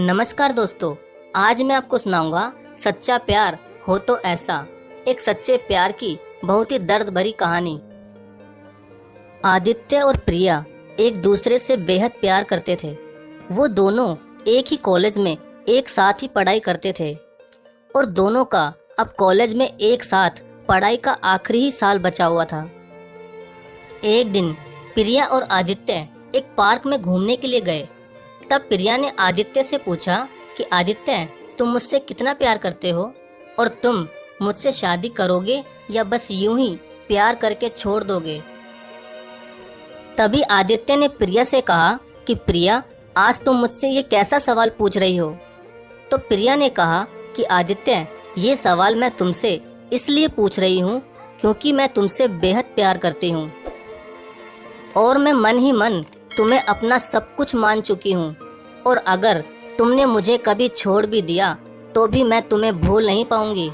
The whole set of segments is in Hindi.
नमस्कार दोस्तों, आज मैं आपको सुनाऊंगा सच्चा प्यार हो तो ऐसा, एक सच्चे प्यार की बहुत ही दर्द भरी कहानी। आदित्य और प्रिया एक दूसरे से बेहद प्यार करते थे। वो दोनों एक ही कॉलेज में एक साथ ही पढ़ाई करते थे और दोनों का अब कॉलेज में एक साथ पढ़ाई का आखिरी ही साल बचा हुआ था। एक दिन प्रिया और आदित्य एक पार्क में घूमने के लिए गए। तब प्रिया ने आदित्य से पूछा कि आदित्य, तुम मुझसे कितना प्यार करते हो और तुम मुझसे शादी करोगे या बस यूं ही प्यार करके छोड़ दोगे। तभी आदित्य ने प्रिया से कहा कि प्रिया, आज तुम मुझसे ये कैसा सवाल पूछ रही हो। तो प्रिया ने कहा कि आदित्य, ये सवाल मैं तुमसे इसलिए पूछ रही हूँ क्योंकि मैं तुमसे बेहद प्यार करती हूँ और मैं मन ही मन तुम्हें अपना सब कुछ मान चुकी हूँ और अगर तुमने मुझे कभी छोड़ भी दिया तो भी मैं तुम्हें भूल नहीं पाऊंगी।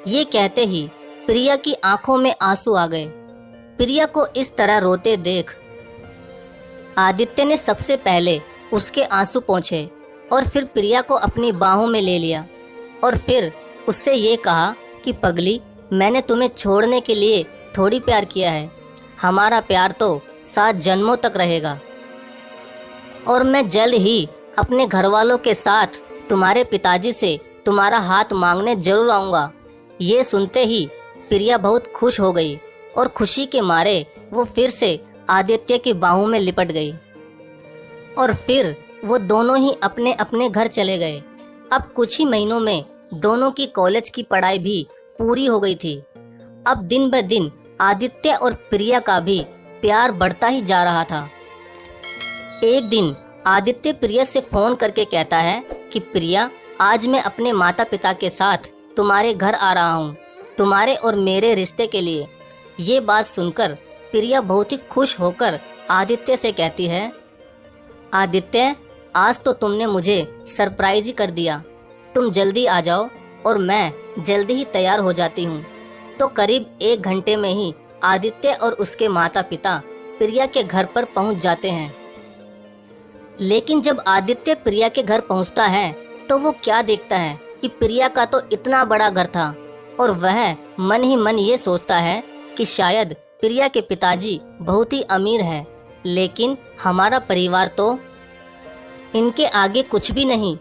ये कहते ही प्रिया की आंखों में आंसू आ गए। प्रिया को इस तरह रोते देख आदित्य ने सबसे पहले उसके आंसू पोंछे और फिर प्रिया को अपनी बाहों में ले लिया और फिर उससे ये कहा कि पगली, मैंने तुम्हें छोड़ने के लिए थोड़ी प्यार किया है। हमारा प्यार तो 7 जन्मों तक रहेगा और मैं जल्द ही अपने घर वालों के साथ तुम्हारे पिताजी से तुम्हारा हाथ मांगने जरूर आऊँगा। ये सुनते ही प्रिया बहुत खुश हो गई और खुशी के मारे वो फिर से आदित्य की बाहों में लिपट गई और फिर वो दोनों ही अपने अपने घर चले गए। अब कुछ ही महीनों में दोनों की कॉलेज की पढ़ाई भी पूरी हो गई थी। अब दिन ब दिन आदित्य और प्रिया का भी प्यार बढ़ता ही जा रहा था। एक दिन आदित्य प्रिया से फोन करके कहता है कि प्रिया, आज मैं अपने माता पिता के साथ तुम्हारे घर आ रहा हूँ, तुम्हारे और मेरे रिश्ते के लिए। ये बात सुनकर प्रिया बहुत ही खुश होकर आदित्य से कहती है, आदित्य, आज तो तुमने मुझे सरप्राइज ही कर दिया। तुम जल्दी आ जाओ और मैं जल्दी ही तैयार हो जाती हूँ। तो करीब 1 घंटे में ही आदित्य और उसके माता पिता प्रिया के घर पर पहुँच जाते हैं। लेकिन जब आदित्य प्रिया के घर पहुँचता है तो वो क्या देखता है कि प्रिया का तो इतना बड़ा घर था और वह मन ही मन ये सोचता है कि शायद प्रिया के पिताजी बहुत ही अमीर हैं, लेकिन हमारा परिवार तो इनके आगे कुछ भी नहीं।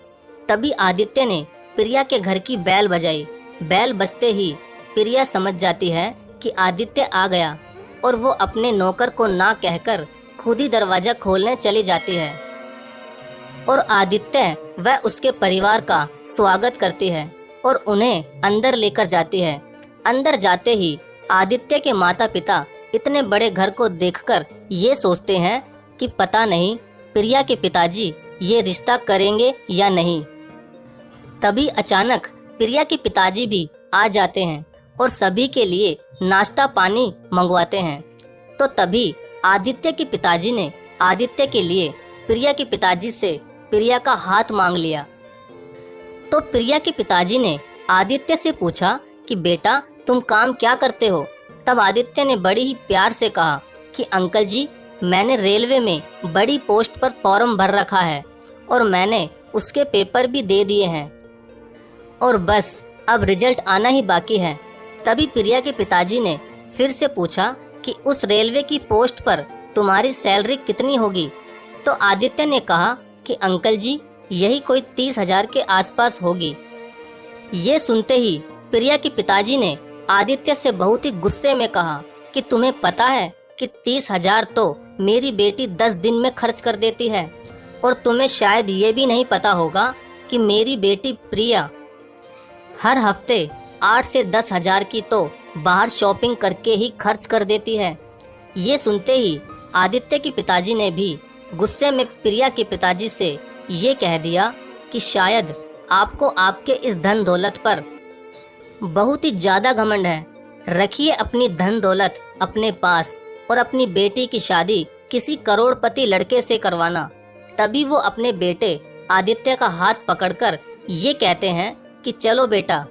तभी आदित्य ने प्रिया के घर की बैल बजाई। बैल बजते ही प्रिया समझ जाती है कि आदित्य आ गया और वो अपने नौकर को ना कहकर खुद ही दरवाजा खोलने चली जाती है और आदित्य वह उसके परिवार का स्वागत करती है और उन्हें अंदर लेकर जाती है। अंदर जाते ही आदित्य के माता पिता इतने बड़े घर को देखकर ये सोचते हैं कि पता नहीं प्रिया के पिताजी ये रिश्ता करेंगे या नहीं। तभी अचानक प्रिया के पिताजी भी आ जाते हैं और सभी के लिए नाश्ता पानी मंगवाते हैं। तो तभी आदित्य के पिताजी ने आदित्य के लिए प्रिया के पिताजी से प्रिया का हाथ मांग लिया। तो प्रिया के पिताजी ने आदित्य से पूछा कि बेटा, तुम काम क्या करते हो। तब आदित्य ने बड़ी ही प्यार से कहा कि अंकल जी, मैंने रेलवे में बड़ी पोस्ट पर फॉर्म भर रखा है और मैंने उसके पेपर भी दे दिए हैं और बस अब रिजल्ट आना ही बाकी है। तभी प्रिया के पिताजी ने फिर से पूछा कि उस रेलवे की पोस्ट पर तुम्हारी सैलरी कितनी होगी। तो आदित्य ने कहा कि अंकल जी, यही कोई 30,000 के आसपास होगी। ये सुनते ही प्रिया के पिताजी ने आदित्य से बहुत ही गुस्से में कहा कि तुम्हें पता है कि 30,000 तो मेरी बेटी 10 दिन में खर्च कर देती है और तुम्हें शायद ये भी नहीं पता होगा कि मेरी बेटी प्रिया हर हफ्ते 8 से 10,000 की तो बाहर शॉपिंग करके ही खर्च कर देती है। ये सुनते ही आदित्य के पिताजी ने भी गुस्से में प्रिया के पिताजी से ये कह दिया कि शायद आपको आपके इस धन दौलत पर बहुत ही ज्यादा घमंड है। रखिए अपनी धन दौलत अपने पास और अपनी बेटी की शादी किसी करोड़पति लड़के से करवाना। तभी वो अपने बेटे आदित्य का हाथ पकड़कर ये कहते हैं कि चलो बेटा,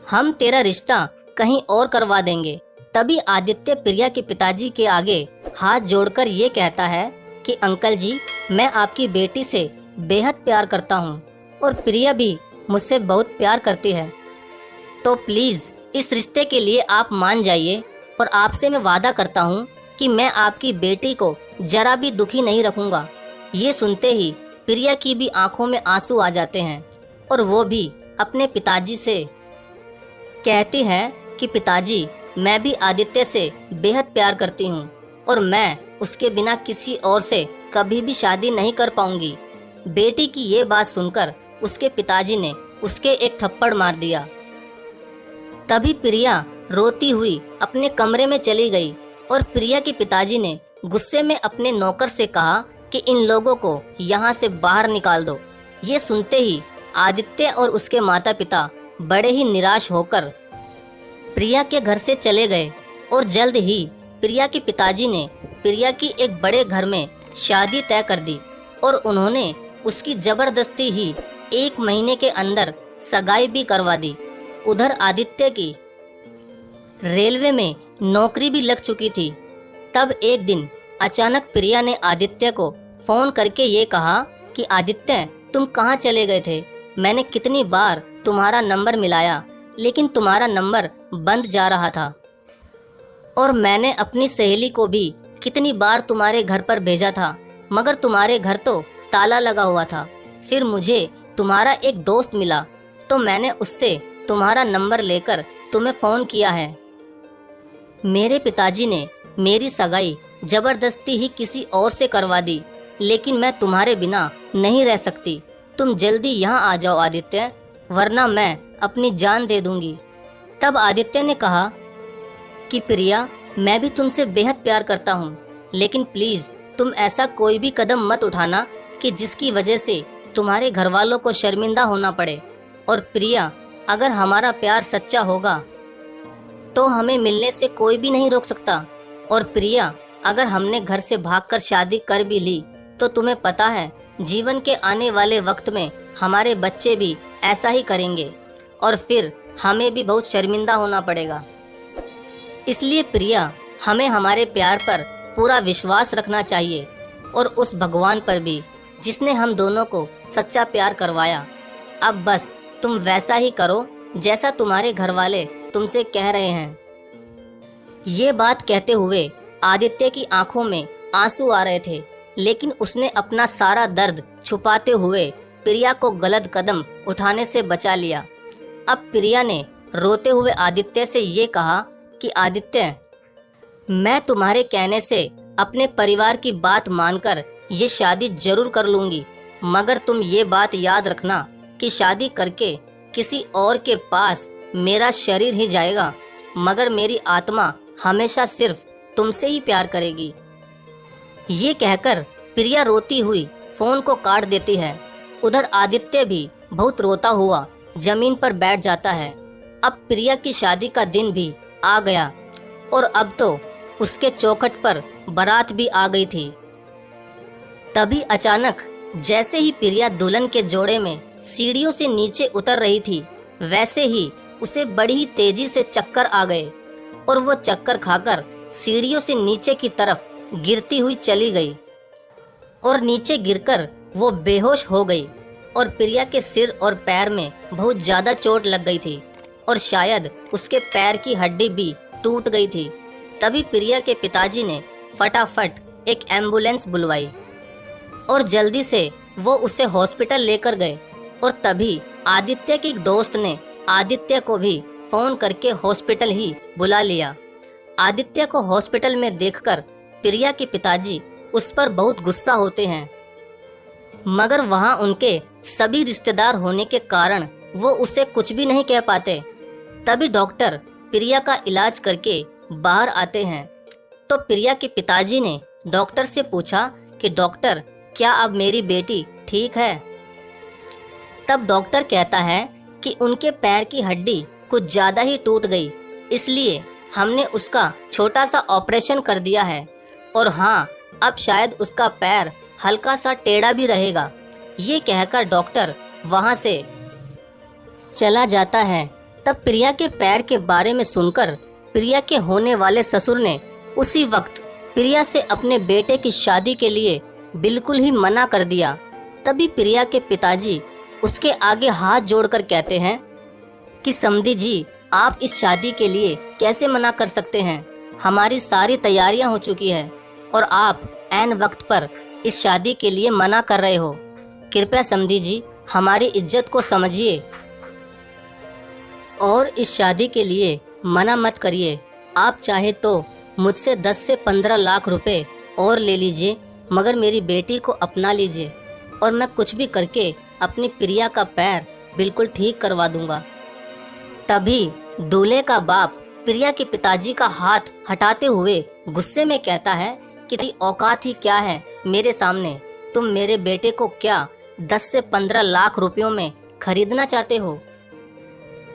हम तेरा रिश्ता कहीं और करवा देंगे। तभी आदित्य प्रिया के पिताजी के आगे हाथ जोड़कर ये कहता है कि अंकल जी, मैं आपकी बेटी से बेहद प्यार करता हूँ और प्रिया भी मुझसे बहुत प्यार करती है। तो प्लीज़ इस रिश्ते के लिए आप मान जाइए और आपसे मैं वादा करता हूँ कि मैं आपकी बेटी को जरा भी दुखी नहीं रखूँगा। ये सुनते ही प्रिया की भी आंखों में आंसू आ जाते हैं और वो भी अपने पिताजी से कहती है कि पिताजी, मैं भी आदित्य से बेहद प्यार करती हूँ और मैं उसके बिना किसी और से कभी भी शादी नहीं कर पाऊंगी। बेटी की ये बात सुनकर उसके पिताजी ने उसके एक थप्पड़ मार दिया। तभी प्रिया रोती हुई अपने कमरे में चली गई और प्रिया के पिताजी ने गुस्से में अपने नौकर से कहा कि इन लोगों को यहाँ से बाहर निकाल दो। ये सुनते ही आदित्य और उसके माता पिता बड़े ही निराश होकर प्रिया के घर से चले गए और जल्द ही प्रिया के पिताजी ने प्रिया की एक बड़े घर में शादी तय कर दी और उन्होंने उसकी जबरदस्ती ही 1 महीने के अंदर सगाई भी करवा दी। उधर आदित्य की रेलवे में नौकरी भी लग चुकी थी। तब एक दिन अचानक प्रिया ने आदित्य को फोन करके ये कहा कि आदित्य, तुम कहाँ चले गए थे? मैंने कितनी बार तुम्हारा नंबर मिलाया लेकिन तुम्हारा नंबर बंद जा रहा था और मैंने अपनी सहेली को भी कितनी बार तुम्हारे घर पर भेजा था मगर तुम्हारे घर तो ताला लगा हुआ था। फिर मुझे तुम्हारा एक दोस्त मिला तो मैंने उससे तुम्हारा नंबर लेकर तुम्हें फोन किया है। मेरे पिताजी ने मेरी सगाई जबरदस्ती ही किसी और से करवा दी लेकिन मैं तुम्हारे बिना नहीं रह सकती। तुम जल्दी यहाँ आ जाओ आदित्य, वरना मैं अपनी जान दे दूंगी। तब आदित्य ने कहा कि प्रिया, मैं भी तुमसे बेहद प्यार करता हूँ लेकिन प्लीज तुम ऐसा कोई भी कदम मत उठाना कि जिसकी वजह से तुम्हारे घर वालों को शर्मिंदा होना पड़े। और प्रिया, अगर हमारा प्यार सच्चा होगा तो हमें मिलने से कोई भी नहीं रोक सकता। और प्रिया, अगर हमने घर से भागकर शादी कर भी ली तो तुम्हें पता है जीवन के आने वाले वक्त में हमारे बच्चे भी ऐसा ही करेंगे और फिर हमें भी बहुत शर्मिंदा होना पड़ेगा। इसलिए प्रिया, हमें हमारे प्यार पर पूरा विश्वास रखना चाहिए और उस भगवान पर भी जिसने हम दोनों को सच्चा प्यार करवाया। अब बस तुम वैसा ही करो जैसा तुम्हारे घर वाले तुमसे कह रहे हैं। ये बात कहते हुए आदित्य की आंखों में आंसू आ रहे थे लेकिन उसने अपना सारा दर्द छुपाते हुए प्रिया को गलत कदम उठाने से बचा लिया। अब प्रिया ने रोते हुए आदित्य से ये कहा कि आदित्य, मैं तुम्हारे कहने से अपने परिवार की बात मानकर ये शादी जरूर कर लूंगी मगर तुम ये बात याद रखना कि शादी करके किसी और के पास मेरा शरीर ही जाएगा मगर मेरी आत्मा हमेशा सिर्फ तुमसे ही प्यार करेगी। ये कहकर प्रिया रोती हुई फोन को काट देती है। उधर आदित्य भी बहुत रोता हुआ जमीन पर बैठ जाता है। अब प्रिया की शादी का दिन भी आ गया और अब तो उसके चौखट पर बारात भी आ गई थी। तभी अचानक जैसे ही प्रिया दुल्हन के जोड़े में सीढ़ियों से नीचे उतर रही थी वैसे ही उसे बड़ी ही तेजी से चक्कर आ गए और वो चक्कर खाकर सीढ़ियों से नीचे की तरफ गिरती हुई चली गई और नीचे गिरकर वो बेहोश हो गई और प्रिया के सिर और पैर में बहुत ज्यादा चोट लग गई थी और शायद उसके पैर की हड्डी भी टूट गई थी। तभी प्रिया के पिताजी ने फटाफट एक एम्बुलेंस बुलवाई और जल्दी से वो उसे हॉस्पिटल लेकर गए और तभी आदित्य के एक दोस्त ने आदित्य को भी फोन करके हॉस्पिटल ही बुला लिया। आदित्य को हॉस्पिटल में देखकर प्रिया के पिताजी उस पर बहुत गुस्सा होते हैं मगर वहां उनके सभी रिश्तेदार होने के कारण वो उसे कुछ भी नहीं कह पाते। तभी डॉक्टर प्रिया का इलाज करके बाहर आते हैं तो प्रिया के पिताजी ने डॉक्टर से पूछा कि डॉक्टर, क्या अब मेरी बेटी ठीक है? तब डॉक्टर कहता है कि उनके पैर की हड्डी कुछ ज्यादा ही टूट गई, इसलिए हमने उसका छोटा सा ऑपरेशन कर दिया है और हाँ, अब शायद उसका पैर हल्का सा टेढ़ा भी रहेगा। ये कहकर डॉक्टर वहां से चला जाता है। तब प्रिया के पैर के बारे में सुनकर प्रिया के होने वाले ससुर ने उसी वक्त प्रिया से अपने बेटे की शादी के लिए बिल्कुल ही मना कर दिया तभी प्रिया के पिताजी उसके आगे हाथ जोड़कर कहते हैं कि समधी जी, आप इस शादी के लिए कैसे मना कर सकते हैं। हमारी सारी तैयारियां हो चुकी है और आप ऐन वक्त पर इस शादी के लिए मना कर रहे हो। कृपया समधी जी, हमारी इज्जत को समझिए और इस शादी के लिए मना मत करिए। आप चाहे तो मुझसे 10 से 15 लाख रुपए और ले लीजिए, मगर मेरी बेटी को अपना लीजिए और मैं कुछ भी करके अपनी प्रिया का पैर बिल्कुल ठीक करवा दूंगा। तभी दूल्हे का बाप प्रिया के पिताजी का हाथ हटाते हुए गुस्से में कहता है कि तेरी औकात ही क्या है मेरे सामने। तुम मेरे बेटे को क्या 10 से 15 लाख रुपयों में खरीदना चाहते हो?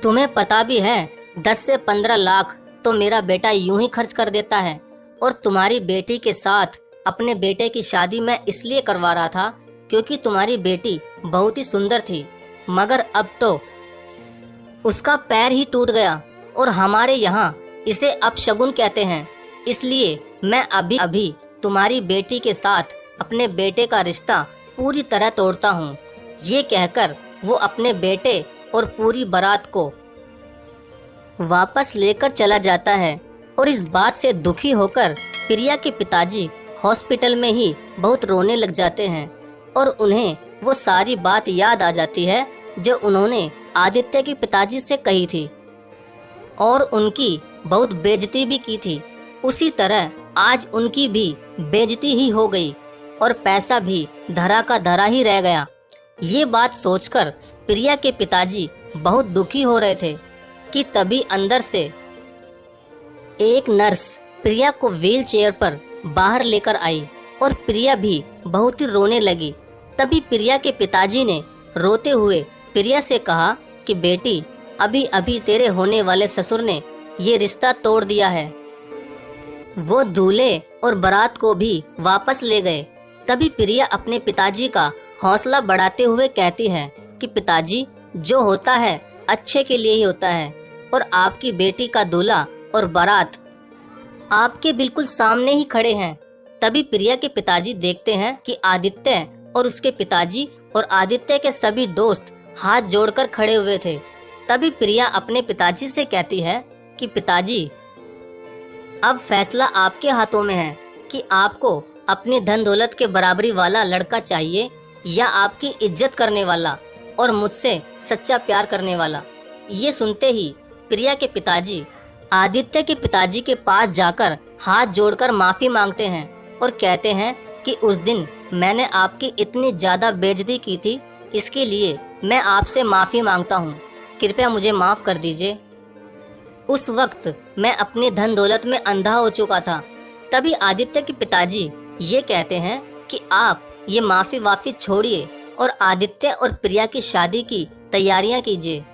तुम्हें पता भी है 10 से 15 लाख तो मेरा बेटा यूं ही खर्च कर देता है। और तुम्हारी बेटी के साथ अपने बेटे की शादी मैं इसलिए करवा रहा था क्योंकि तुम्हारी बेटी बहुत ही सुंदर थी, मगर अब तो उसका पैर ही टूट गया और हमारे यहाँ इसे अपशगुन कहते हैं। इसलिए मैं अभी अभी तुम्हारी बेटी के साथ अपने बेटे का रिश्ता पूरी तरह तोड़ता हूँ। ये कहकर वो अपने बेटे और पूरी बारात को वापस लेकर चला जाता है। और इस बात से दुखी होकर प्रिया के पिताजी हॉस्पिटल में ही बहुत रोने लग जाते हैं और उन्हें वो सारी बात याद आ जाती है जो उन्होंने आदित्य के पिताजी से कही थी और उनकी बहुत बेइज्जती भी की थी। उसी तरह आज उनकी भी बेइज्जती ही हो गई और पैसा भी धरा का धरा ही रह गया। ये बात सोचकर प्रिया के पिताजी बहुत दुखी हो रहे थे कि तभी अंदर से एक नर्स प्रिया को व्हील चेयर पर बाहर लेकर आई और प्रिया भी बहुत ही रोने लगी। तभी प्रिया के पिताजी ने रोते हुए प्रिया से कहा कि बेटी, अभी अभी तेरे होने वाले ससुर ने ये रिश्ता तोड़ दिया है। वो दूल्हे और बारात को भी वापस ले गए। तभी प्रिया अपने पिताजी का हौसला बढ़ाते हुए कहती है कि पिताजी, जो होता है अच्छे के लिए ही होता है और आपकी बेटी का दूल्हा और बारात आपके बिल्कुल सामने ही खड़े हैं। तभी प्रिया के पिताजी देखते हैं कि आदित्य और उसके पिताजी और आदित्य के सभी दोस्त हाथ जोड़कर खड़े हुए थे। तभी प्रिया अपने पिताजी से कहती है कि पिताजी, अब फैसला आपके हाथों में है कि आपको अपनी धन दौलत के बराबरी वाला लड़का चाहिए या आपकी इज्जत करने वाला और मुझसे सच्चा प्यार करने वाला। ये सुनते ही प्रिया के पिताजी आदित्य के पिताजी के पास जाकर हाथ जोड़कर माफी मांगते हैं और कहते हैं कि उस दिन मैंने आपकी इतनी ज्यादा बेइज्जती की थी, इसके लिए मैं आपसे माफी मांगता हूँ। कृपया मुझे माफ कर दीजिए। उस वक्त मैं अपनी धन दौलत में अंधा हो चुका था। तभी आदित्य के पिताजी ये कहते हैं कि आप ये माफी वाफी छोड़िए और आदित्य और प्रिया की शादी की तैयारियां कीजिए।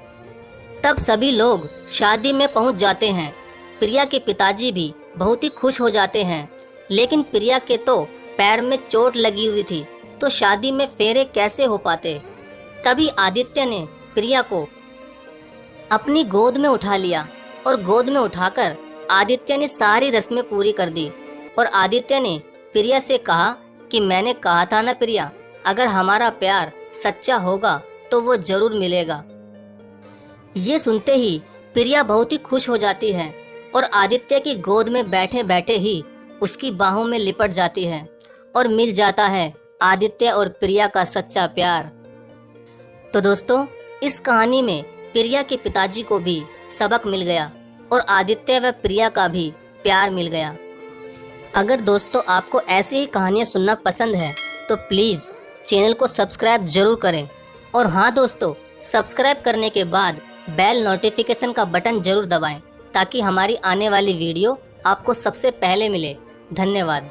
तब सभी लोग शादी में पहुंच जाते हैं। प्रिया के पिताजी भी बहुत ही खुश हो जाते हैं, लेकिन प्रिया के तो पैर में चोट लगी हुई थी, तो शादी में फेरे कैसे हो पाते। तभी आदित्य ने प्रिया को अपनी गोद में उठा लिया और गोद में उठाकर आदित्य ने सारी रस्में पूरी कर दी और आदित्य ने प्रिया से कहा कि मैंने कहा था ना प्रिया, अगर हमारा प्यार सच्चा होगा तो वो जरूर मिलेगा। ये सुनते ही प्रिया बहुत ही खुश हो जाती है और आदित्य की गोद में बैठे बैठे ही उसकी बाहों में लिपट जाती है और मिल जाता है आदित्य और प्रिया का सच्चा प्यार। तो दोस्तों, इस कहानी में प्रिया के पिताजी को भी सबक मिल गया और आदित्य व प्रिया का भी प्यार मिल गया। अगर दोस्तों आपको ऐसी ही कहानियाँ सुनना पसंद है तो प्लीज़ चैनल को सब्सक्राइब जरूर करें। और हाँ दोस्तों, सब्सक्राइब करने के बाद बेल नोटिफिकेशन का बटन जरूर दबाएं ताकि हमारी आने वाली वीडियो आपको सबसे पहले मिले। धन्यवाद।